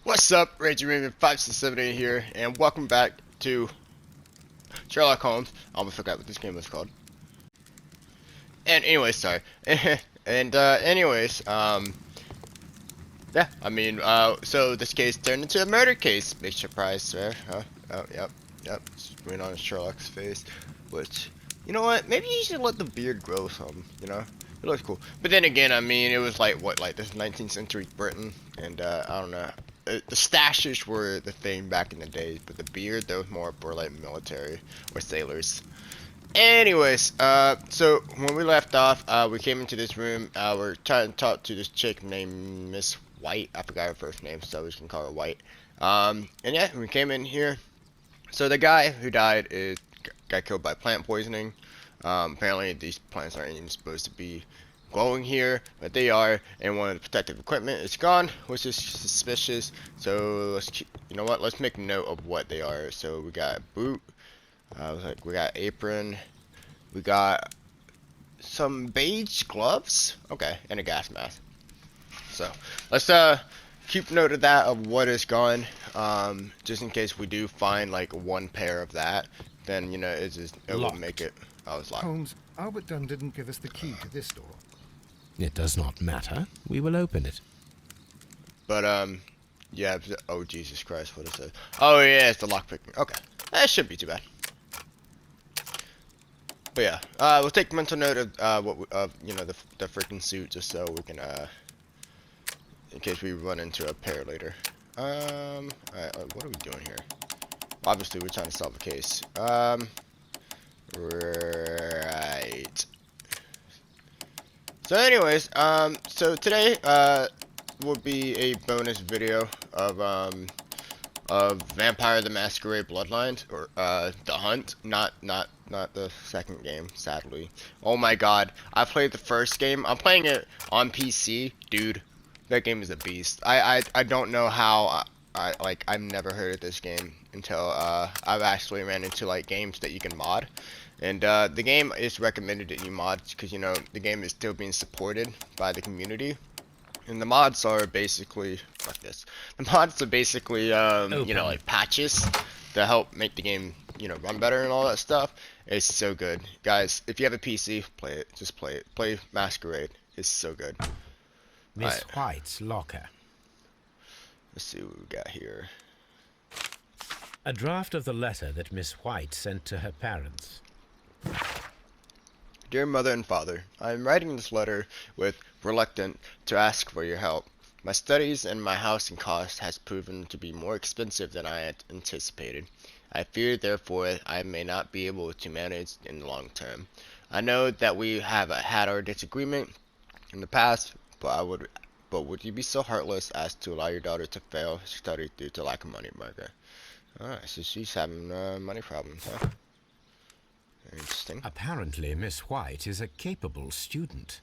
What's up, Raging Raven 5678 here, and welcome back to Sherlock Holmes. I almost forgot what this game was called. And anyways, sorry. Yeah, so this case turned into a murder case. Big surprise there, huh? Oh, yep. It's right on Sherlock's face, which, you know what? Maybe you should let the beard grow some, you know? It looks cool. But then again, I mean, it was like this 19th century Britain, and, I don't know. The stashes were the thing back in the day, but the beard, that was more for, like, military or sailors. Anyways, so when we left off, we came into this room. We're trying to talk to this chick named Miss White. I forgot her first name, so we can call her White. And yeah, we came in here. So the guy who died got killed by plant poisoning. Apparently these plants aren't even supposed to be growing here, but they are. And one of the protective equipment is gone, which is suspicious. So you know what? Let's make note of what they are. So we got a boot. We got apron. We got some beige gloves. Okay, and a gas mask. So let's keep note of that, of what is gone. Just in case we do find like one pair of that, then you know it will make it. Oh, it's locked. Holmes, Albert Dunn didn't give us the key to this door. It does not matter. We will open it. But yeah. Oh Jesus Christ, what is it? Oh yeah, it's the lockpick. Okay, that shouldn't be too bad. But yeah, we'll take mental note of you know, the freaking suit, just so we can in case we run into a pair later. Alright, what are we doing here? Obviously, we're trying to solve a case. Right. So anyways, so today, will be a bonus video of Vampire the Masquerade Bloodlines, or, The Hunt, not the second game, sadly. Oh my god, I played the first game. I'm playing it on PC, dude. That game is a beast. I don't know how I've never heard of this game until I've actually ran into like games that you can mod, and the game is recommended that you mod because you know the game is still being supported by the community, and the mods are basically The mods are basically you know, like patches to help make the game, you know, run better and all that stuff. It's so good, guys. If you have a PC, play it. Just play it. Play Masquerade. It's so good. Miss White's locker. Let's see what we got here. A draft of the letter that Miss White sent to her parents. Dear Mother and Father, I am writing this letter with reluctant to ask for your help. My studies and my housing cost has proven to be more expensive than I had anticipated. I fear, therefore, I may not be able to manage in the long term. I know that we have had our disagreement in the past, but would you be so heartless as to allow your daughter to fail study due to lack of money, Margaret? Alright, so she's having money problems, huh? Interesting. Apparently, Miss White is a capable student.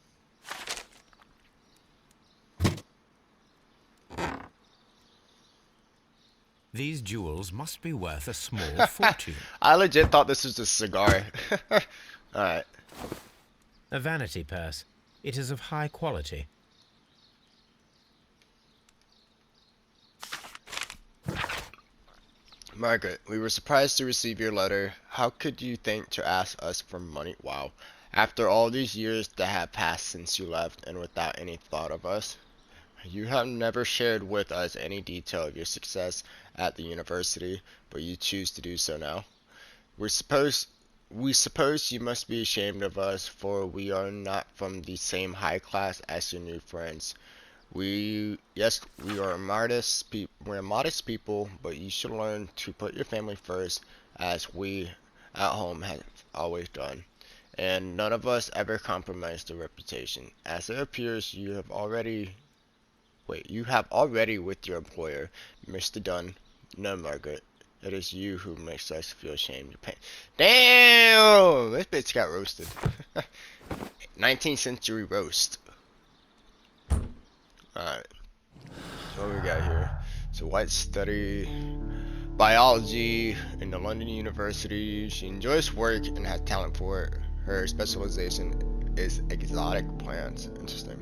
These jewels must be worth a small fortune. I legit thought this was a cigar. Alright. A vanity purse. It is of high quality. Margaret, we were surprised to receive your letter. How could you think to ask us for money? Wow. After all these years that have passed since you left and without any thought of us. You have never shared with us any detail of your success at the university, but you choose to do so now. We suppose you must be ashamed of us, for we are not from the same high class as your new friends. Yes, we are we're modest people, but you should learn to put your family first, as we at home have always done. And none of us ever compromised the reputation. As it appears, you have already with your employer, Mr. Dunn. No, Margaret, it is you who makes us feel ashamed. Damn, this bitch got roasted. 19th century roast. Alright, so what we got here? So White study biology in the London University. She enjoys work and has talent for it. Her specialization is exotic plants. Interesting.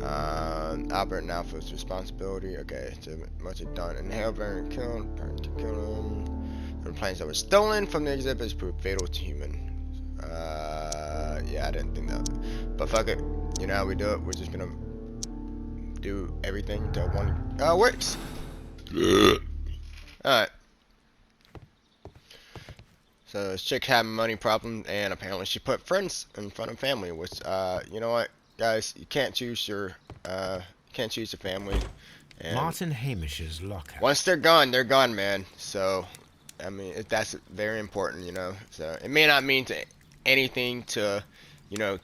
Albert now feels responsibility. Okay, so much is done. Inhale, burn, burn to kill him. From planes that were stolen from the exhibits proved fatal to human. Yeah, I didn't think that. But fuck it. You know how we do it? We're just gonna do everything till one works. Alright. So this chick had a money problem, and apparently she put friends in front of family, which you know what, guys, you can't choose your family. And Martin Hamish's locker. once they're gone, man. So I mean, that's very important, you know. So it may not mean to anything to, you know,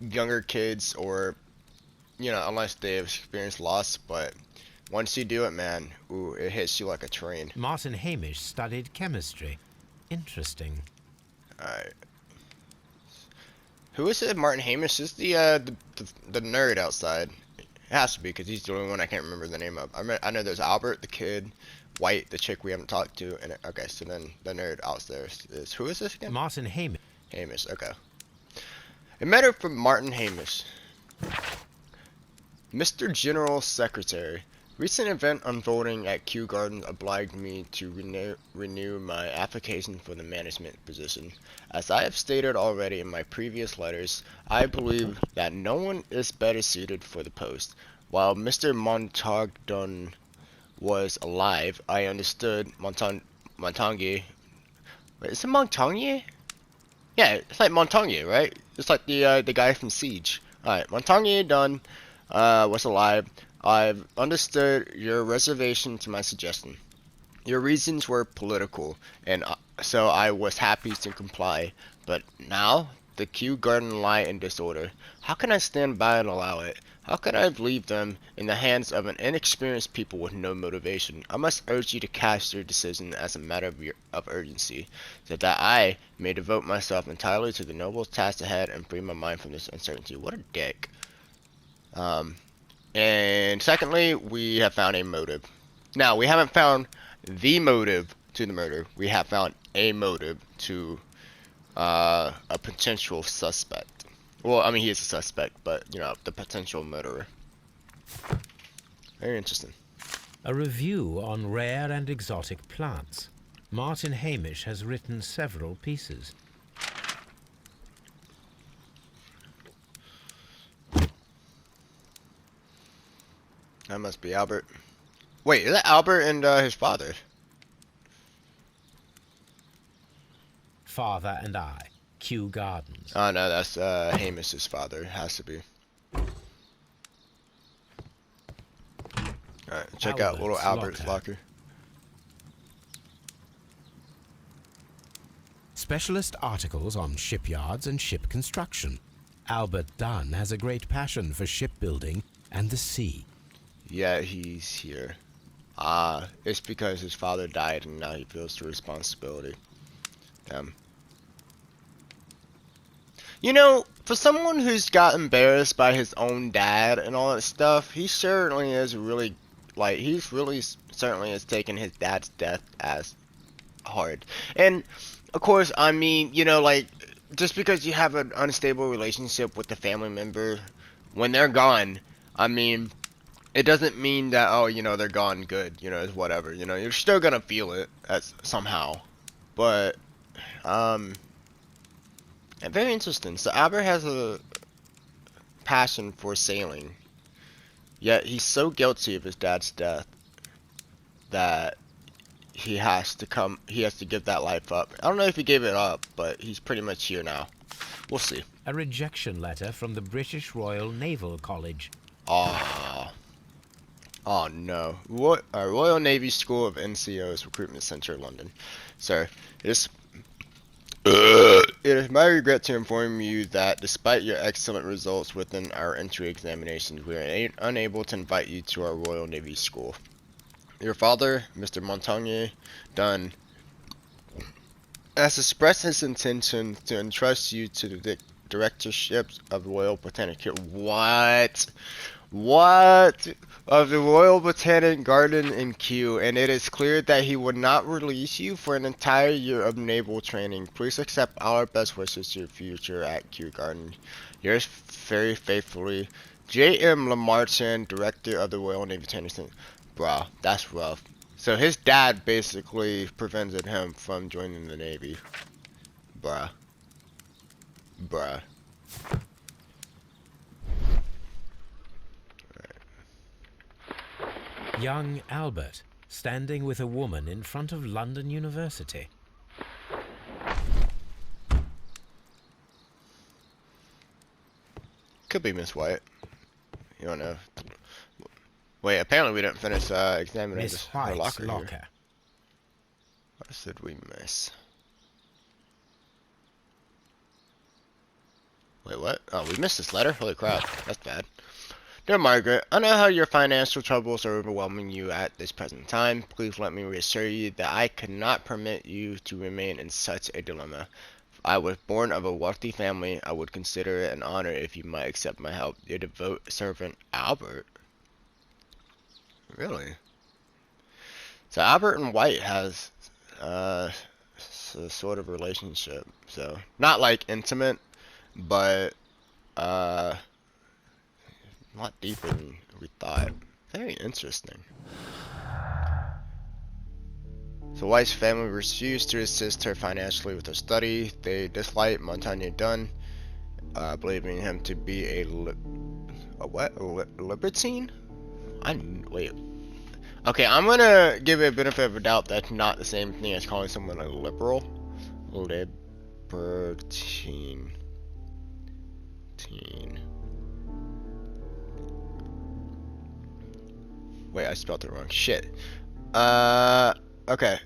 younger kids, or, you know, unless they've experienced loss, but once you do it, man, ooh, it hits you like a train. Martin Hamish studied chemistry. Interesting. Alright. Who is it? Martin Hamish is the nerd outside. It has to be, because he's the only one I can't remember the name of. I know there's Albert, the kid, White, the chick we haven't talked to, and okay, so then the nerd out there is who is this again? Martin Hamish. Hamish, okay. A letter from Martin Hamish. Mr. General Secretary, recent event unfolding at Kew Gardens obliged me to renew my application for the management position. As I have stated already in my previous letters, I believe that no one is better suited for the post. While Mr. Montagnon was alive, I understood Montagnier. Wait, is it Montagnier? Yeah, it's like Montagnier, right? It's like the guy from Siege. Alright, Montagnier done was alive. I've understood your reservation to my suggestion. Your reasons were political, and so I was happy to comply. But now, the Kew Garden lie in disorder. How can I stand by and allow it? How can I leave them in the hands of an inexperienced people with no motivation? I must urge you to cast your decision as a matter of urgency, so that I may devote myself entirely to the noble task ahead and free my mind from this uncertainty. What a dick. And secondly, we have found a motive. Now, we haven't found the motive to the murder. We have found a motive to a potential suspect. Well, I mean, he is a suspect, but, you know, the potential murderer. Very interesting. A review on rare and exotic plants. Martin Hamish has written several pieces. That must be Albert. Wait, is that Albert and his father? Father and I. Kew Gardens. Oh no, that's Hamish's father. It has to be. Alright, check out little Albert's locker. Specialist articles on shipyards and ship construction. Albert Dunn has a great passion for shipbuilding and the sea. Yeah, he's here. It's because his father died and now he feels the responsibility. You know, for someone who's got embarrassed by his own dad and all that stuff, he certainly is really, like, he's really certainly has taken his dad's death as hard. And, of course, I mean, you know, like, just because you have an unstable relationship with a family member, when they're gone, I mean, it doesn't mean that, oh, you know, they're gone good, you know, it's whatever, you know, you're still gonna feel it as somehow. But, very interesting. So Albert has a passion for sailing, yet he's so guilty of his dad's death that he has to give that life up. I don't know if he gave it up, but he's pretty much here now. We'll see. A rejection letter from the British Royal Naval College. Oh no. Royal Navy School of NCO's Recruitment Centre, London. Sir, it is my regret to inform you that despite your excellent results within our entry examinations, we are unable to invite you to our Royal Navy School. Your father, Mr. Montagnier Dunn, has expressed his intention to entrust you to the directorship of the Royal Botanic What? Of the Royal Botanic Garden in Kew, and it is clear that he would not release you for an entire year of naval training. Please accept our best wishes to your future at Kew Garden. Yours very faithfully, J.M. Lamartine, director of the Royal Navy Tennyson. Bruh, that's rough. So his dad basically prevented him from joining the Navy. Bruh. Bruh. Young Albert, standing with a woman in front of London University. Could be Miss White. You don't know. Wait, apparently we didn't finish examining Miss her White's locker here. locker. What did we miss? Wait, what? Oh, we missed this letter? Holy crap, that's bad. Dear Margaret, I know how your financial troubles are overwhelming you at this present time. Please let me reassure you that I cannot permit you to remain in such a dilemma. If I was born of a wealthy family, I would consider it an honor if you might accept my help. Your devoted servant, Albert. Really? So Albert and White has a sort of relationship. So not like intimate, but a lot deeper than we thought. Very interesting. So White's family refused to assist her financially with her study. They disliked Montaigne Dunn, believing him to be a libertine? Wait. Okay, I'm gonna give it a benefit of a doubt that's not the same thing as calling someone a liberal. Libertine. Wait, I spelled it wrong. Shit. Okay.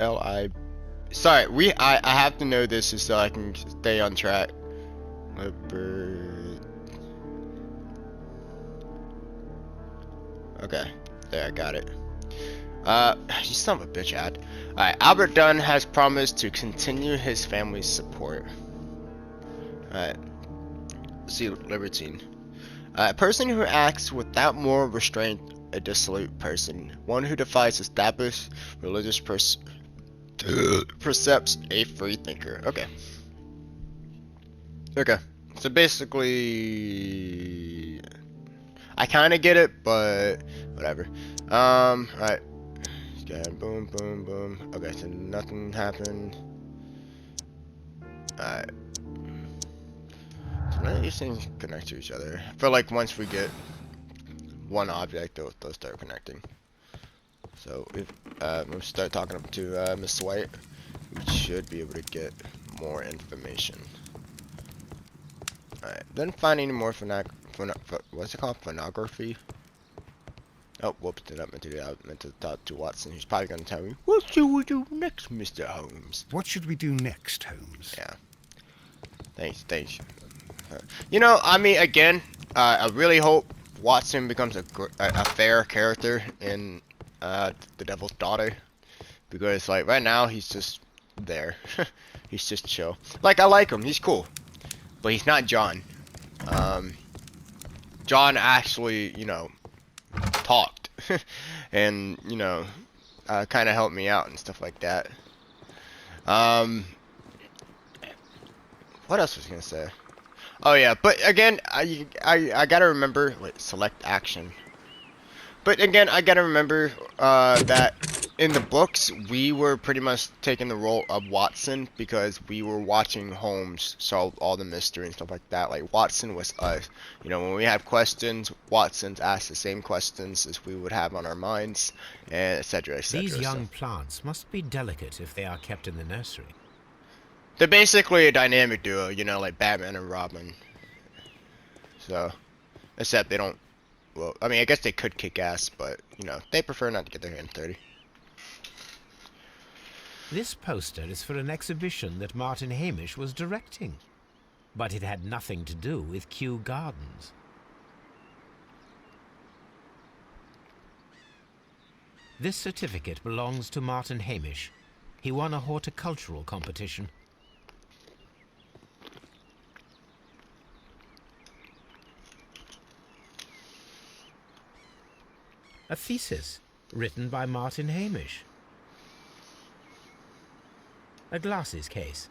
L-I... Sorry, I have to know this just so I can stay on track. Okay. There, I got it. You son of a bitch, Ad. Alright, Albert Dunn has promised to continue his family's support. Alright. Let's see, libertine. A person who acts without moral restraint, a dissolute person. One who defies established religious precepts, a free thinker. Okay. Okay. So basically, I kind of get it, but whatever. Alright. Okay, boom, boom, boom. Okay, so nothing happened. Alright. So none of these things connect to each other. I feel like once we get one object, they'll start connecting. So if we'll start talking to Miss White, we should be able to get more information. Alright, didn't find any more what's it called? Phonography? Oh, whoops, did not meant to do that. I meant to talk to Watson. He's probably going to tell me, what should we do next, Mr. Holmes? What should we do next, Holmes? Yeah. Thanks. You know, I mean, again, I really hope Watson becomes a fair character in The Devil's Daughter. Because, like, right now, he's just there. He's just chill. Like, I like him. He's cool. But he's not John. John actually, you know, talked. And, you know, kind of helped me out and stuff like that. What else was I going to say? Oh, yeah. But, again, I got to remember... Wait, select action. But, again, I got to remember that... In the books, we were pretty much taking the role of Watson because we were watching Holmes solve all the mystery and stuff like that. Like, Watson was us. You know, when we have questions, Watson's asked the same questions as we would have on our minds, and etc., etc. These young plants must be delicate if they are kept in the nursery. They're basically a dynamic duo, you know, like Batman and Robin. So, except they don't, well, I mean, I guess they could kick ass, but, you know, they prefer not to get their hands dirty. This poster is for an exhibition that Martin Hamish was directing, but it had nothing to do with Kew Gardens. This certificate belongs to Martin Hamish. He won a horticultural competition. A thesis written by Martin Hamish. A glasses case.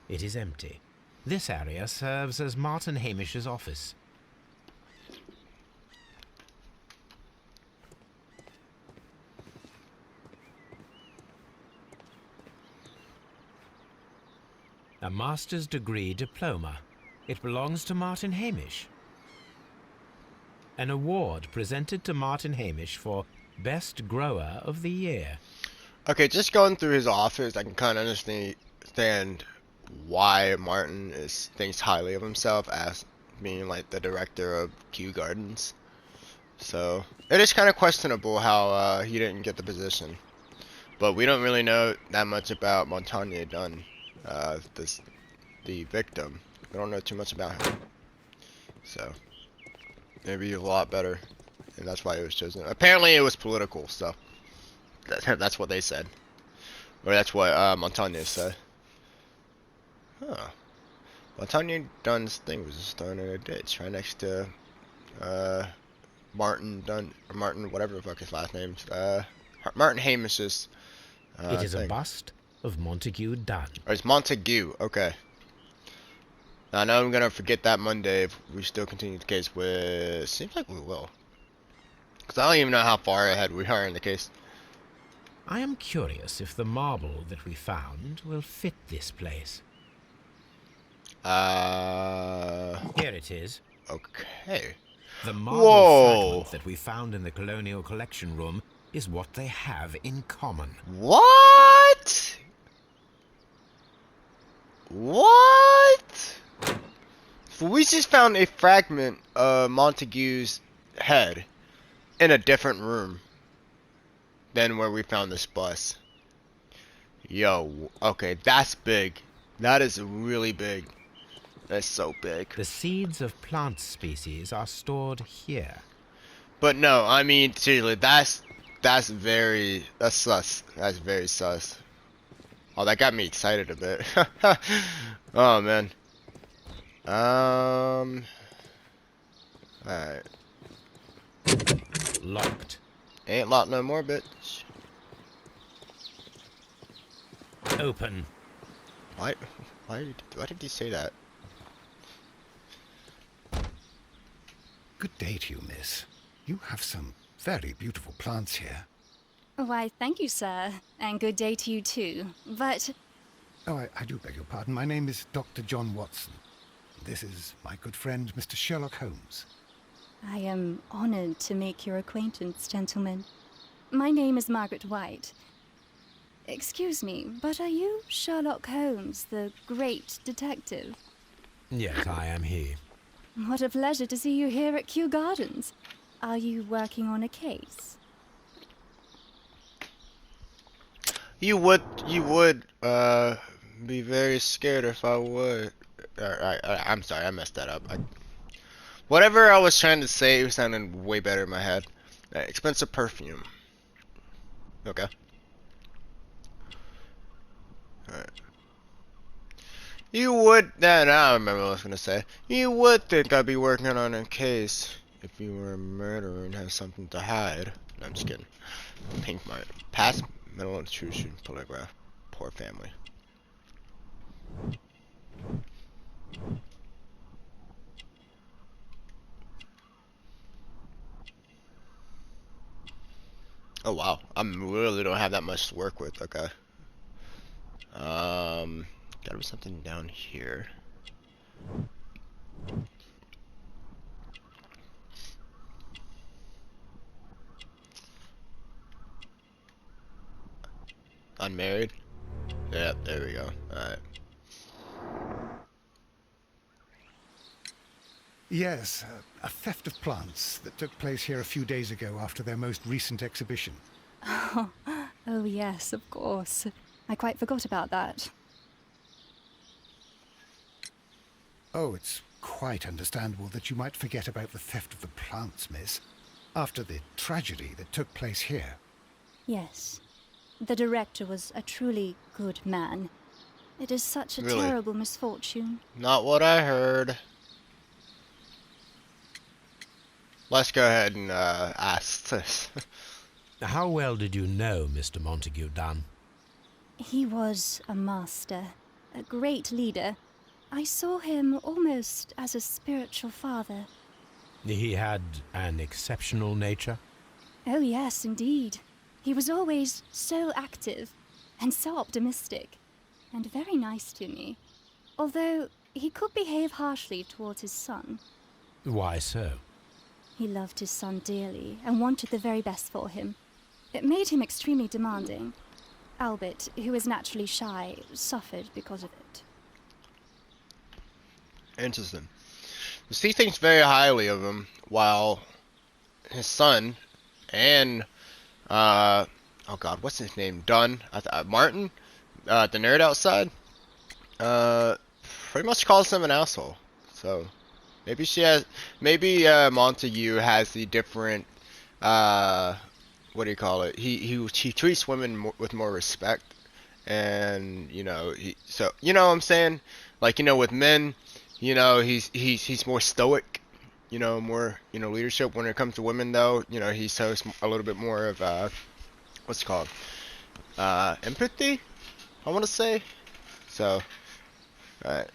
It is empty. This area serves as Martin Hamish's office. A master's degree diploma. It belongs to Martin Hamish. An award presented to Martin Hamish for Best Grower of the Year. Okay, just going through his office, I can kind of understand why Martin thinks highly of himself as being like the director of Kew Gardens. So it is kind of questionable how he didn't get the position. But we don't really know that much about Montaigne Dunn, the victim. We don't know too much about him. So maybe a lot better, and that's why he was chosen. Apparently it was political, so that's what they said. Or that's what Montaigne said. Huh. Montaigne Dunn's thing was just thrown in a ditch right next to Martin Dunn, or Martin, whatever the fuck his last name's, Martin Hamish's It is thing. a bust of Montague Dunn. Or it's Montague, okay. Now I know I'm gonna forget that Monday if we still continue the case with... Seems like we will. Because I don't even know how far ahead we are in the case. I am curious if the marble that we found will fit this place. Here it is. Okay. The marble Whoa. fragment that we found in the Colonial Collection Room is what they have in common. What? What? We just found a fragment of Montague's head in a different room than where we found this bus. Yo, okay, that's big. That is really big. That's so big. The seeds of plant species are stored here. But no, I mean, seriously, that's sus. That's very sus. Oh, that got me excited a bit. Oh, man. Alright. Locked. Ain't locked no more, bitch. Open. Why did you say that? Good day to you, miss. You have some very beautiful plants here. Why, thank you, sir. And good day to you, too. But... Oh, I do beg your pardon. My name is Dr. John Watson. This is my good friend, Mr. Sherlock Holmes. I am honored to make your acquaintance, gentlemen. My name is Margaret White. Excuse me, but are you Sherlock Holmes, the great detective? Yes, I am he. What a pleasure to see you here at Kew Gardens. Are you working on a case? You would be very scared if I would. I'm sorry, I messed that up. Whatever I was trying to say sounded way better in my head. Expensive perfume. Okay. Alright. You would, now I remember what I was going to say. You would think I'd be working on a case if you were a murderer and have something to hide. No, I'm just kidding. Pink mark. Past mental intrusion polygraph. Poor family. Oh wow, I really don't have that much to work with. Okay. Gotta be something down here. Unmarried? Yep, there we go. Alright. Yes, a theft of plants that took place here a few days ago after their most recent exhibition. Oh, yes, of course. I quite forgot about that. Oh, it's quite understandable that you might forget about the theft of the plants, miss, after the tragedy that took place here. Yes. The director was a truly good man. It is such a Really? terrible misfortune. Not what I heard. Let's go ahead and ask this. How well did you know Mr. Montague Dunn? He was a master, a great leader. I saw him almost as a spiritual father. He had an exceptional nature? Oh, yes, indeed. He was always so active and so optimistic and very nice to me. Although he could behave harshly towards his son. Why so? He loved his son dearly and wanted the very best for him. It made him extremely demanding. Albert, who is naturally shy, suffered because of it. Interesting. He thinks very highly of him, while his son and oh god, what's his name? Dunn, Martin, the nerd outside, pretty much calls him an asshole. So maybe Montague has the different, what do you call it? He treats women with more respect, and so you know what I'm saying? Like, with men, he's more stoic, more, leadership. When it comes to women, though, he shows a little bit more of what's it called, empathy, I want to say. So, alright.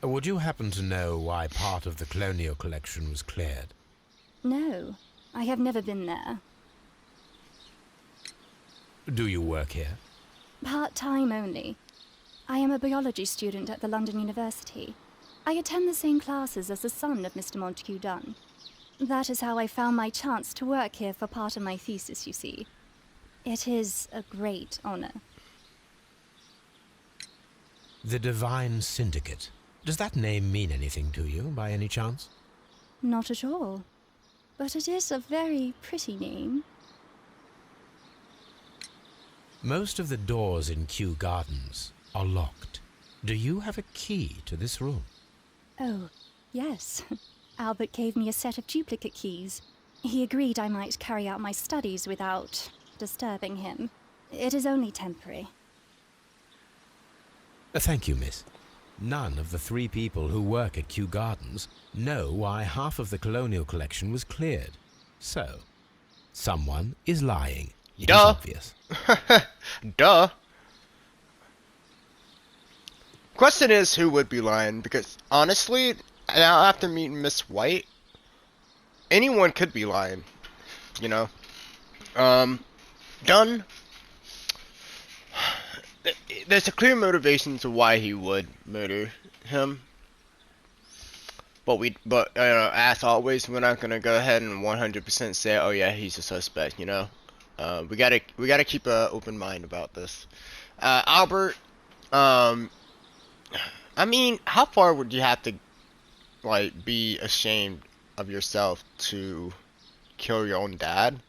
Would you happen to know why part of the colonial collection was cleared? No, I have never been there. Do you work here? Part-time only. I am a biology student at the London University. I attend the same classes as the son of Mr. Montague Dunn. That is how I found my chance to work here for part of my thesis, you see. It is a great honor. The Divine Syndicate. Does that name mean anything to you, by any chance? Not at all. But it is a very pretty name. Most of the doors in Kew Gardens are locked. Do you have a key to this room? Oh, yes. Albert gave me a set of duplicate keys. He agreed I might carry out my studies without disturbing him. It is only temporary. Thank you, miss. None of the 3 people who work at Kew Gardens know why half of the colonial collection was cleared. So, someone is lying. It is obvious. Duh. Question is, who would be lying? Because honestly, now after meeting Miss White, anyone could be lying. Dunn. There's a clear motivation to why he would murder him. But as always, we're not gonna go ahead and 100% say, oh yeah, he's a suspect. We gotta keep an open mind about this. Albert. I mean, how far would you have to, be ashamed of yourself to kill your own dad,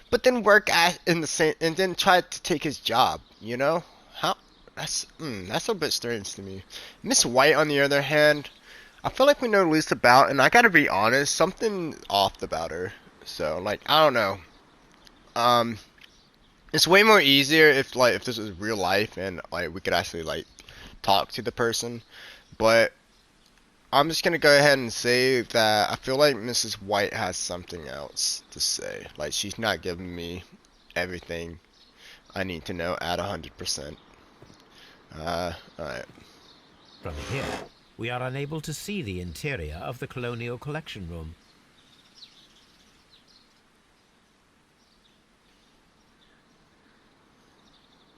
but then work in the same, and then try to take his job? How? That's a bit strange to me. Miss White, on the other hand, I feel like we know least about, and I gotta be honest, something off about her. So, I don't know. It's way more easier if this was real life and we could actually talk to the person, but I'm just gonna go ahead and say that I feel like Mrs. White has something else to say. She's not giving me everything I need to know at 100%. Alright. From here, we are unable to see the interior of the colonial collection room.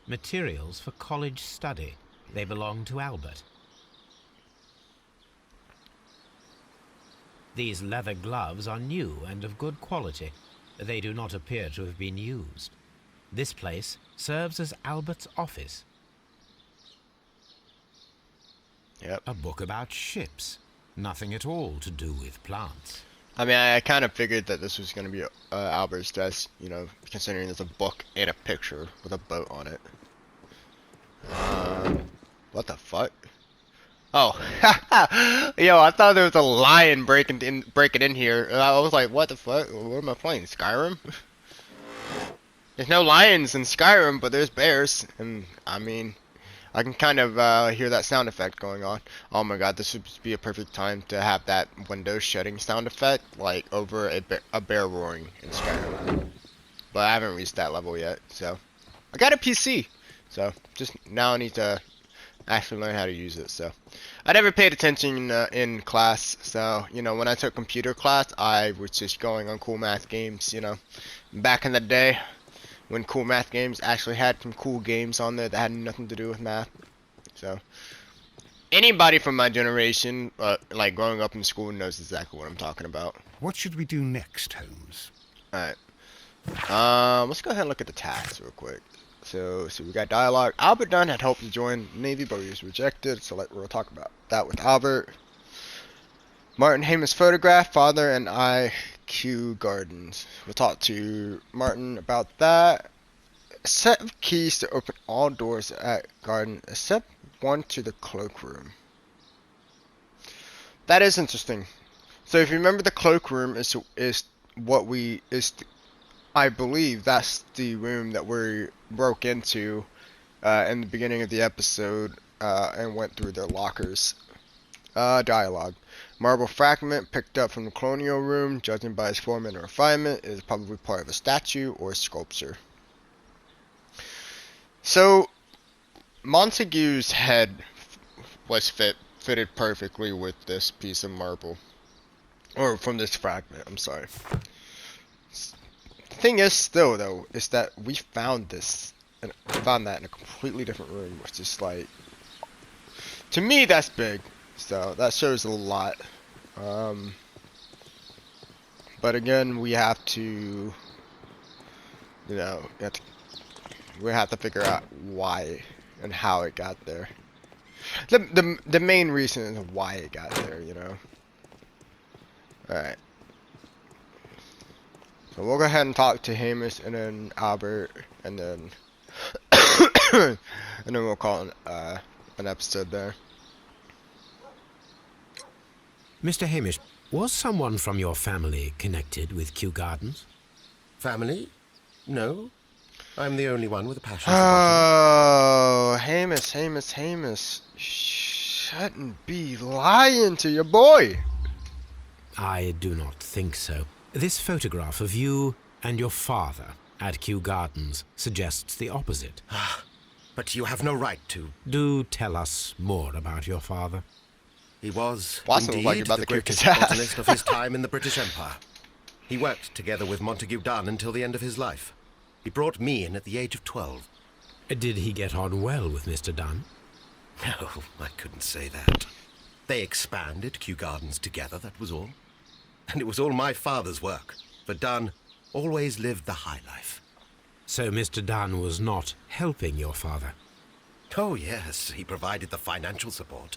Materials for college study. They belong to Albert. These leather gloves are new and of good quality. They do not appear to have been used. This place serves as Albert's office. Yep. A book about ships. Nothing at all to do with plants. I mean, I kind of figured that this was going to be Albert's desk, considering there's a book and a picture with a boat on it. What the fuck? Oh, yo, I thought there was a lion breaking in here. I was like, what the fuck? What am I playing? Skyrim? There's no lions in Skyrim, but there's bears, and I mean, I can kind of hear that sound effect going on. Oh my god, this would be a perfect time to have that window shutting sound effect, over a bear roaring in Skyrim. But I haven't reached that level yet, so I got a PC, so just now I need to actually learn how to use it. So I never paid attention in class, so when I took computer class, I was just going on Cool Math Games. Back in the day when Cool Math Games actually had some cool games on there that had nothing to do with math. So Anybody from my generation, like growing up in school, knows exactly what I'm talking about. What should we do next, Holmes? Alright. Let's go ahead and look at the tasks real quick. So we got dialogue. Albert Dunn had hoped to join the Navy, but he was rejected. So we'll talk about that with Albert. Martin Hamer's photograph, father and I, Kew Gardens. We'll talk to Martin about that. A set of keys to open all doors at Garden, except one to the cloakroom. That is interesting. So if you remember, the cloakroom is what I believe that's the room that we broke into in the beginning of the episode and went through their lockers. Dialogue. Marble fragment picked up from the colonial room. Judging by its form and refinement, it is probably part of a statue or sculpture. So Montague's head was fitted perfectly with this piece of marble, or from this fragment. I'm sorry. The thing is, still though, is that we found this and found that in a completely different room, which is like, to me, that's big. So that shows a lot. But again, we have to, we have to figure out why and how it got there. The main reason is why it got there, Alright. So we'll go ahead and talk to Hamish and then Albert and then and then we'll call it an episode there. Mr. Hamish, was someone from your family connected with Kew Gardens? Family? No. I'm the only one with a passion for botany. Oh, Hamish. Shouldn't be lying to your boy. I do not think so. This photograph of you and your father at Kew Gardens suggests the opposite. But you have no right to. Do tell us more about your father. He was, Watson looked like indeed, you're about the to kick his greatest ass. botanist of his time in the British Empire. He worked together with Montague Dunn until the end of his life. He brought me in at the age of 12. Did he get on well with Mr. Dunn? No, I couldn't say that. They expanded Kew Gardens together, that was all. And it was all my father's work, for Dunn always lived the high life. So Mr. Dunn was not helping your father? Oh, yes, he provided the financial support.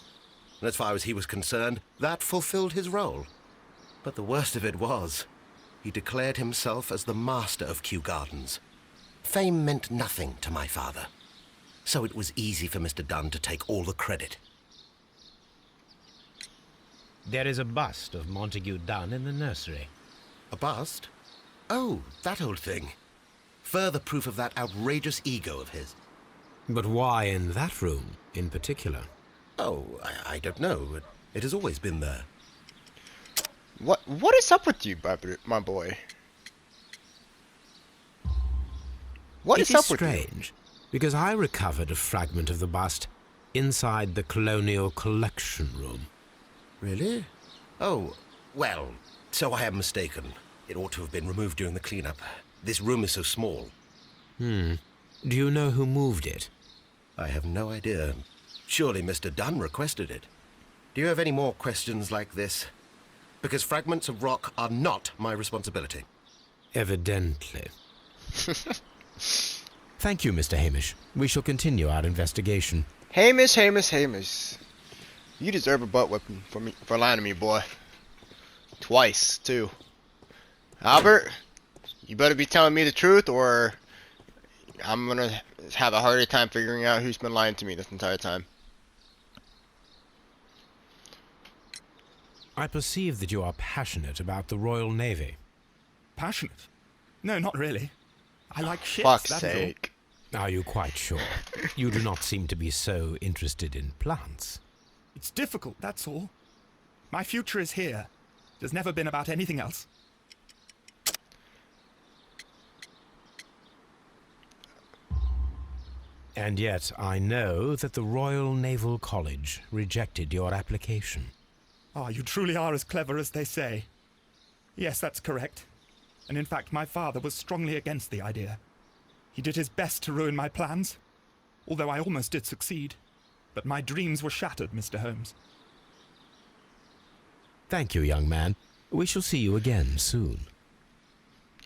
And as far as he was concerned, that fulfilled his role. But the worst of it was, he declared himself as the master of Kew Gardens. Fame meant nothing to my father, so it was easy for Mr. Dunn to take all the credit. There is a bust of Montague Dunn in the nursery. A bust? Oh, that old thing. Further proof of that outrageous ego of his. But why in that room in particular? Oh, I don't know. It has always been there. What is up with you, my boy? What is up with you? It is strange, because I recovered a fragment of the bust inside the Colonial Collection room. Really? Oh, well, so I am mistaken. It ought to have been removed during the cleanup. This room is so small. Do you know who moved it? I have no idea. Surely Mr. Dunn requested it. Do you have any more questions like this? Because fragments of rock are not my responsibility. Evidently. Thank you, Mr. Hamish. We shall continue our investigation. Hamish. You deserve a butt whipping for lying to me, boy. Twice, too. Albert, you better be telling me the truth, or I'm gonna have a harder time figuring out who's been lying to me this entire time. I perceive that you are passionate about the Royal Navy. Passionate? No, not really. I like ships, Fuck's that is all. sake. Are you quite sure? You do not seem to be so interested in plants. It's difficult, that's all. My future is here. It has never been about anything else. And yet I know that the Royal Naval College rejected your application. Ah, you truly are as clever as they say. Yes, that's correct. And in fact, my father was strongly against the idea. He did his best to ruin my plans, although I almost did succeed. but my dreams were shattered, Mr. Holmes. Thank you, young man. We shall see you again soon.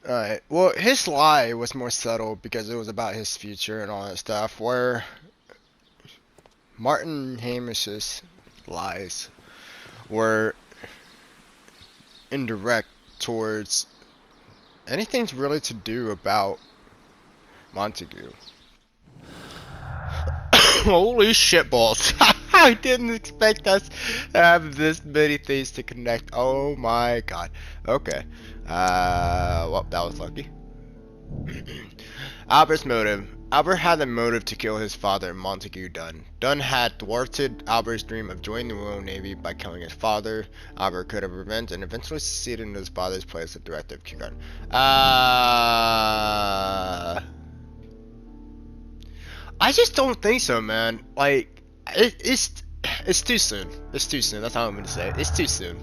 Alright, well, his lie was more subtle because it was about his future and all that stuff, where Martin Hamish's lies were indirect towards anything's really to do about Montague. Holy shitballs. I didn't expect us to have this many things to connect. Oh my god. Okay. Well, that was lucky. Albert's motive. Albert had a motive to kill his father, Montague Dunn. Dunn had thwarted Albert's dream of joining the Royal Navy by killing his father. Albert could have revenged and eventually succeeded in his father's place as director of Kew Garden. I just don't think so, man. Like, it's too soon. It's too soon. That's all I'm gonna say. It's too soon.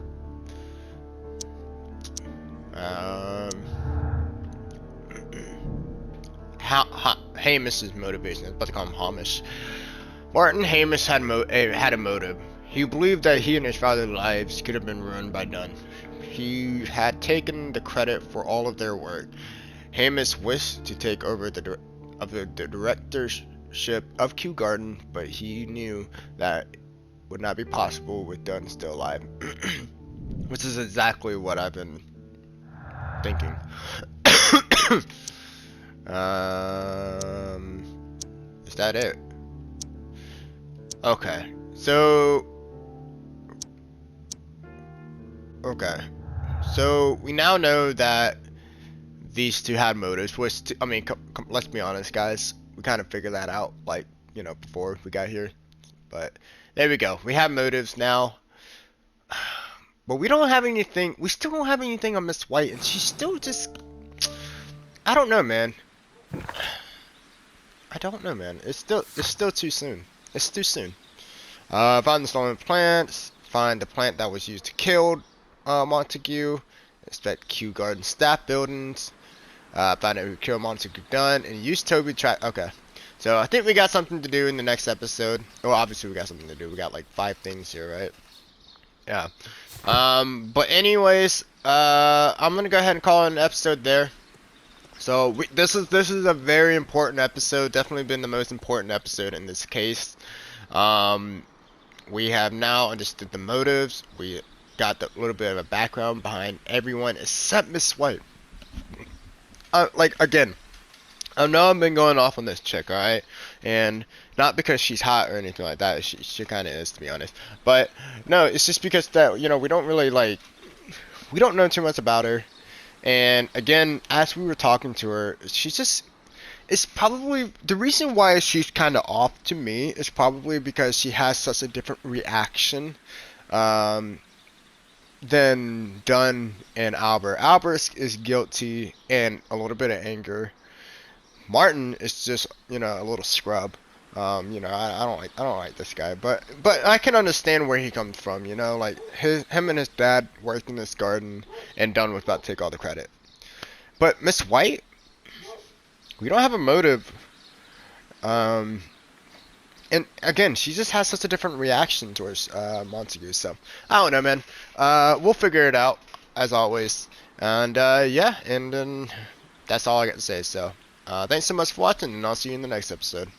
Hamish's motivation. I was about to call him Hamish. Martin Hamish had a motive. He believed that he and his father's lives could have been ruined by Dunn. He had taken the credit for all of their work. Hamish wished to take over the directorship of Kew Garden, but he knew that would not be possible with Dunn still alive. Which is exactly what I've been thinking. Is that it? Okay. So we now know that these two had motives, which, I mean, let's be honest, guys. We kind of figured that out, like, you know, before we got here. But there we go. We have motives now. But we don't have anything. We still don't have anything on Miss White, and she's still just. I don't know, man. I don't know, man. It's still too soon. It's too soon. Find the stolen plants. Find the plant that was used to kill Montague. Inspect Kew Garden staff buildings. Find out who killed Montague Dunn, and use Toby track. Okay. So I think we got something to do in the next episode. Well, obviously we got something to do. We got like 5 things here, right? Yeah. But anyways, I'm gonna go ahead and call it an episode there. So this is a very important episode. Definitely been the most important episode in this case. We have now understood the motives. We got a little bit of a background behind everyone except Miss White. Like, again, I know I've been going off on this chick, alright? And not because she's hot or anything like that. She kind of is, to be honest. But no, it's just because that, you know, we don't really, like, we don't know too much about her. And again, as we were talking to her, she's just, it's probably, the reason why she's kind of off to me is probably because she has such a different reaction than Dunn and Albert. Albert is guilty and a little bit of anger. Martin is just, you know, a little scrub. You know, I don't like this guy, but I can understand where he comes from. You know, like him and his dad worked in this garden, and Dunn was about to take all the credit. But Miss White, we don't have a motive. And again, she just has such a different reaction towards Montague. So I don't know, man. We'll figure it out as always. And yeah, and then that's all I got to say. So thanks so much for watching, and I'll see you in the next episode.